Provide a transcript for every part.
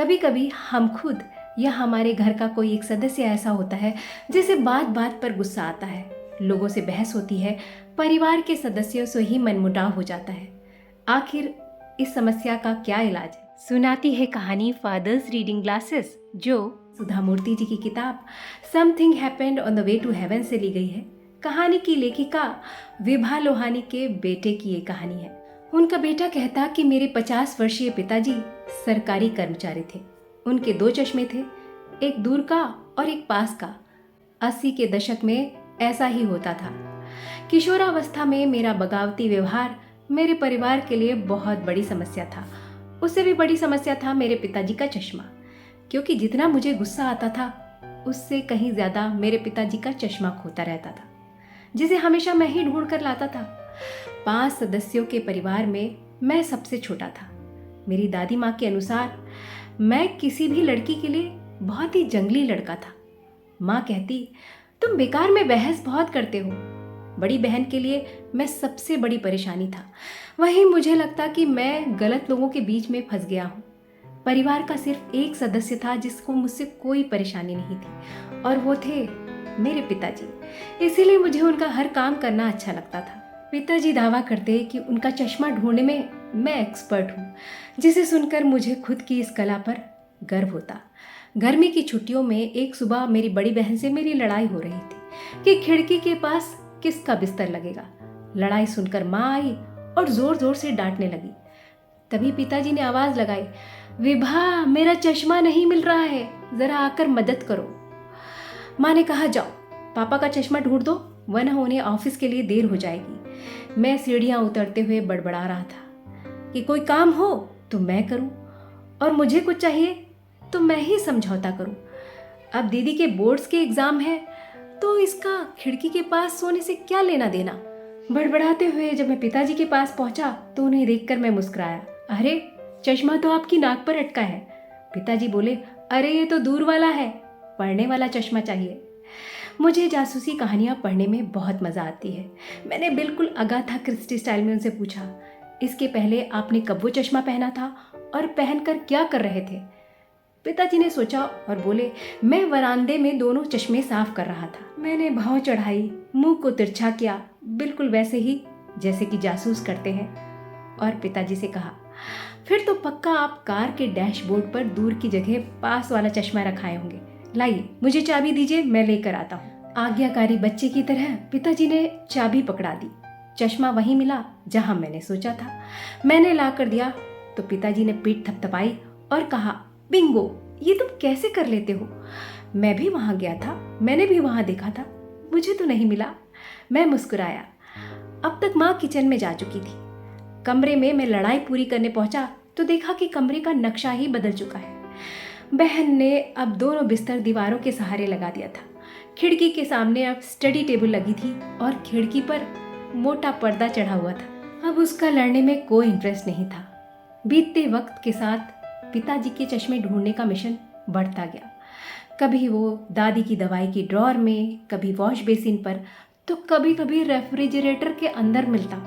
कभी कभी हम खुद या हमारे घर का कोई एक सदस्य ऐसा होता है जिसे बात बात पर गुस्सा आता है, लोगों से बहस होती है, परिवार के सदस्यों से ही मनमुटाव हो जाता है। आखिर इस समस्या का क्या इलाज है? सुनाती है कहानी फादर्स रीडिंग ग्लासेस, जो सुधा मूर्ति जी की किताब something happened on the way to heaven से ली गई है। कहानी की लेखिका विभा लोहानी के बेटे की ये कहानी है। उनका बेटा कहता कि मेरे 50 वर्षीय पिताजी सरकारी कर्मचारी थे। उनके 2 चश्मे थे, एक दूर का और एक पास का। 80 के दशक में ऐसा ही होता था। किशोरावस्था में मेरा बगावती व्यवहार मेरे परिवार के लिए बहुत बड़ी समस्या था। उससे भी बड़ी समस्या था मेरे पिताजी का चश्मा, क्योंकि जितना मुझे गुस्सा आता था उससे कहीं ज्यादा मेरे पिताजी का चश्मा खोता रहता था, जिसे हमेशा मैं ही ढूंढ कर लाता था। 5 सदस्यों के परिवार में मैं सबसे छोटा था। मेरी दादी माँ के अनुसार मैं किसी भी लड़की के लिए बहुत ही जंगली लड़का था। माँ कहती, तुम बेकार में बहस बहुत करते हो। बड़ी बहन के लिए मैं सबसे बड़ी परेशानी था। वहीं मुझे लगता कि मैं गलत लोगों के बीच में फंस गया हूँ। परिवार का सिर्फ एक सदस्य था जिसको मुझसे कोई परेशानी नहीं थी, और वो थे मेरे पिताजी। इसीलिए मुझे उनका हर काम करना अच्छा लगता था। पिताजी दावा करते कि उनका चश्मा ढूंढने में मैं एक्सपर्ट हूँ, जिसे सुनकर मुझे खुद की इस कला पर गर्व होता। गर्मी की छुट्टियों में एक सुबह मेरी बड़ी बहन से मेरी लड़ाई हो रही थी कि खिड़की के पास किसका बिस्तर लगेगा। लड़ाई सुनकर माँ आई और जोर जोर से डांटने लगी। तभी पिताजी ने आवाज लगाई, विभा, मेरा चश्मा नहीं मिल रहा है, जरा आकर मदद करो। माँ ने कहा, जाओ पापा का चश्मा ढूंढ दो, वरना उन्हें ऑफिस के लिए देर हो जाएगी। मैं सीढ़ियां उतरते हुए बड़बड़ा रहा था कि कोई काम हो तो मैं करूं, और मुझे कुछ चाहिए तो मैं ही समझौता करूं। अब दीदी के बोर्ड्स के एग्जाम है तो इसका खिड़की के पास सोने से क्या लेना देना। बड़बड़ाते हुए जब मैं पिताजी के पास पहुंचा तो उन्हें देखकर मैं मुस्कुराया। अरे, चश्मा तो आपकी नाक पर अटका है। पिताजी बोले, अरे ये तो दूर वाला है, पढ़ने वाला चश्मा चाहिए। मुझे जासूसी कहानियां पढ़ने में बहुत मजा आती है। मैंने बिल्कुल अगाथा क्रिस्टी स्टाइल में उनसे पूछा, इसके पहले आपने कब वो चश्मा पहना था और पहनकर क्या कर रहे थे? पिताजी ने सोचा और बोले, मैं वरांदे में दोनों चश्मे साफ कर रहा था। मैंने भाव चढ़ाई, मुंह को तिरछा किया, बिल्कुल वैसे ही जैसे कि जासूस करते हैं, और पिताजी से कहा, फिर तो पक्का आप कार के डैशबोर्ड पर दूर की जगह पास वाला चश्मा रखाए होंगे। लाइए, मुझे चाबी दीजिए, मैं लेकर आता हूँ। आज्ञाकारी बच्चे की तरह पिताजी ने चाबी पकड़ा दी। चश्मा वहीं मिला जहां मैंने सोचा था। मैंने ला कर दिया तो पिताजी ने पीठ थपथपाई और कहा, बिंगो, ये तुम कैसे कर लेते हो? मैं भी वहां गया था, मैंने भी वहां देखा था, मुझे तो नहीं मिला। मैं मुस्कुराया। अब तक माँ किचन में जा चुकी थी। कमरे में मैं लड़ाई पूरी करने पहुंचा तो देखा कि कमरे का नक्शा ही बदल चुका है। बहन ने अब दोनों बिस्तर दीवारों के सहारे लगा दिया था। खिड़की के सामने अब स्टडी टेबल लगी थी और खिड़की पर मोटा पर्दा चढ़ा हुआ था। अब उसका लड़ने में कोई इंटरेस्ट नहीं था। बीतते वक्त के साथ पिताजी के चश्मे ढूंढने का मिशन बढ़ता गया। कभी वो दादी की दवाई की ड्रॉर में, कभी वॉश बेसिन पर, तो कभी कभी रेफ्रिजरेटर के अंदर मिलता।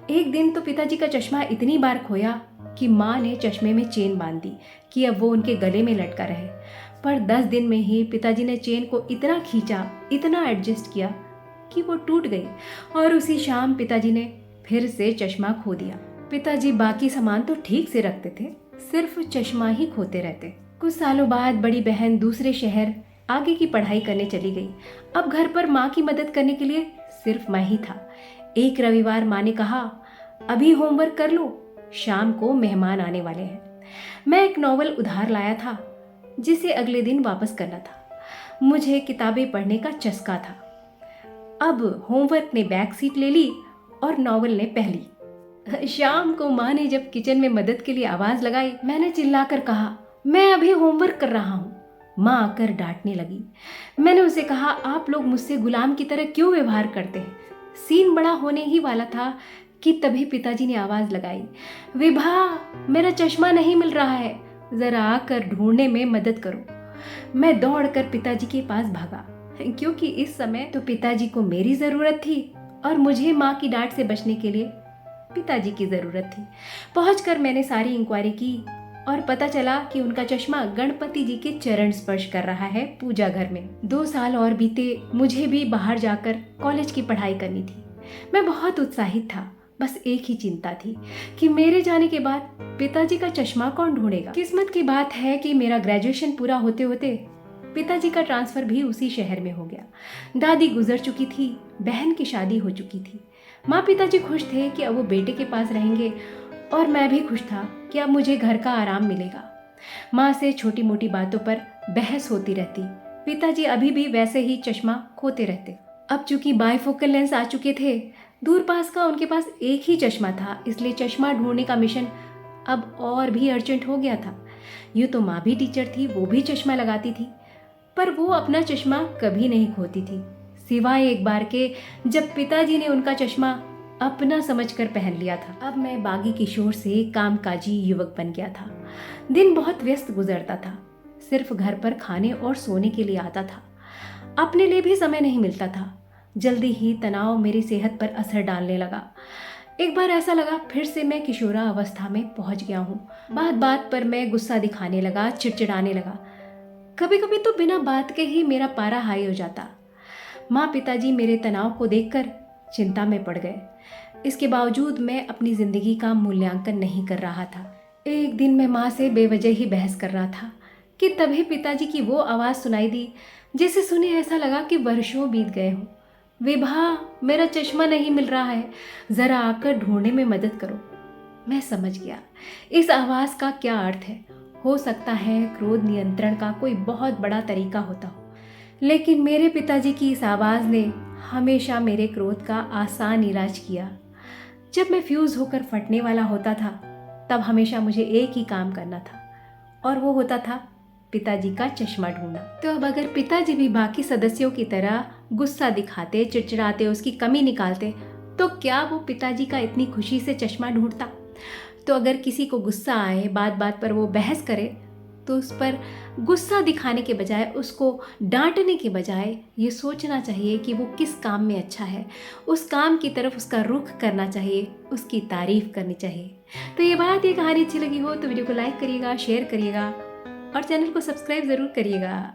एक दिन तो पिताजी का चश्मा इतनी बार खोया कि माँ ने चश्मे में चेन बांध दी कि अब वो उनके गले में लटका रहे। पर 10 दिन में ही पिताजी ने चेन को इतना खींचा, इतना एडजस्ट किया कि वो टूट गई, और उसी शाम पिताजी ने फिर से चश्मा खो दिया। पिताजी बाकी सामान तो ठीक से रखते थे, सिर्फ चश्मा ही खोते रहते। कुछ सालों बाद बड़ी बहन दूसरे शहर आगे की पढ़ाई करने चली गई। अब घर पर माँ की मदद करने के लिए सिर्फ मैं ही था। एक रविवार माँ ने कहा, अभी होमवर्क कर लो, शाम को मेहमान आने वाले हैं। मैं एक नॉवल उधार लाया था जिसे अगले दिन वापस करना था। मुझे किताबें पढ़ने का चस्का था। अब होमवर्क ने बैक सीट ले ली और नॉवल ने पहली। शाम को माँ ने जब किचन में मदद के लिए आवाज लगाई, मैंने चिल्लाकर कहा, मैं अभी होमवर्क कर रहा हूँ। माँ आकर डांटने लगी। मैंने उसे कहा, आप लोग मुझसे गुलाम की तरह क्यों व्यवहार करते हैं? सीन बड़ा होने ही वाला था कि तभी पिताजी ने आवाज लगाई, विभा, मेरा चश्मा नहीं मिल रहा है, जरा आकर ढूंढने में मदद करो। मैं दौड़कर पिताजी के पास भागा, क्योंकि इस समय तो पिताजी को मेरी जरूरत थी और मुझे माँ की डांट से बचने के लिए पिताजी की जरूरत थी। पहुंचकर मैंने सारी इंक्वायरी की और पता चला कि उनका चश्मा गणपति जी के चरण स्पर्श कर रहा है पूजा घर में। 2 साल और बीते, मुझे भी बाहर जाकर कॉलेज की पढ़ाई करनी थी। मैं बहुत उत्साहित था। बस एक ही चिंता थी कि मेरे जाने के बाद पिताजी का चश्मा कौन ढूंढेगा। किस्मत की बात है कि मेरा ग्रेजुएशन पूरा होते होते पिताजी का ट्रांसफर भी उसी शहर में हो गया। दादी गुजर चुकी थी, बहन की शादी हो चुकी थी। माँ पिताजी खुश थे कि अब वो बेटे के पास रहेंगे और मैं भी खुश था कि अब मुझे घर का आराम मिलेगा। माँ से छोटी मोटी बातों पर बहस होती रहती। पिताजी अभी भी वैसे ही चश्मा खोते रहते। अब चूंकि बाइफोकल लेंस आ चुके थे, दूर पास का उनके पास एक ही चश्मा था, इसलिए चश्मा ढूंढने का मिशन अब और भी अर्जेंट हो गया था। यूँ तो माँ भी टीचर थी, वो भी चश्मा लगाती थी, पर वो अपना चश्मा कभी नहीं खोती थी, सिवाय एक बार के जब पिताजी ने उनका चश्मा अपना समझकर पहन लिया था। अब मैं बागी किशोर से कामकाजी युवक बन गया था। दिन बहुत व्यस्त गुजरता था, सिर्फ घर पर खाने और सोने के लिए आता था। अपने लिए भी समय नहीं मिलता था। जल्दी ही तनाव मेरी सेहत पर असर डालने लगा। एक बार ऐसा लगा फिर से मैं किशोरा अवस्था में पहुंच गया हूँ। बात बात पर मैं गुस्सा दिखाने लगा, चिड़चिड़ाने लगा। कभी कभी तो बिना बात के ही मेरा पारा हाई हो जाता। माँ पिताजी मेरे तनाव को देखकर चिंता में पड़ गए। इसके बावजूद मैं अपनी जिंदगी का मूल्यांकन नहीं कर रहा था। एक दिन मैं माँ से बेवजह ही बहस कर रहा था कि तभी पिताजी की वो आवाज़ सुनाई दी जिसे सुने ऐसा लगा कि वर्षों बीत गए हों। विभा, मेरा चश्मा नहीं मिल रहा है, ज़रा आकर ढूंढने में मदद करो। मैं समझ गया इस आवाज़ का क्या अर्थ है। हो सकता है क्रोध नियंत्रण का कोई बहुत बड़ा तरीका होता हो, लेकिन मेरे पिताजी की इस आवाज़ ने हमेशा मेरे क्रोध का आसान इलाज किया। जब मैं फ्यूज़ होकर फटने वाला होता था, तब हमेशा मुझे एक ही काम करना था, और वो होता था पिताजी का चश्मा ढूंढना। तो अब अगर पिताजी भी बाकी सदस्यों की तरह गुस्सा दिखाते, चिड़चिड़ाते, उसकी कमी निकालते, तो क्या वो पिताजी का इतनी खुशी से चश्मा ढूंढता? तो अगर किसी को गुस्सा आए, बात बात पर वो बहस करे, तो उस पर गुस्सा दिखाने के बजाय, उसको डांटने के बजाय ये सोचना चाहिए कि वो किस काम में अच्छा है, उस काम की तरफ उसका रुख करना चाहिए, उसकी तारीफ करनी चाहिए। तो ये कहानी अच्छी लगी हो तो वीडियो को लाइक करिएगा, शेयर करिएगा और चैनल को सब्सक्राइब ज़रूर करिएगा।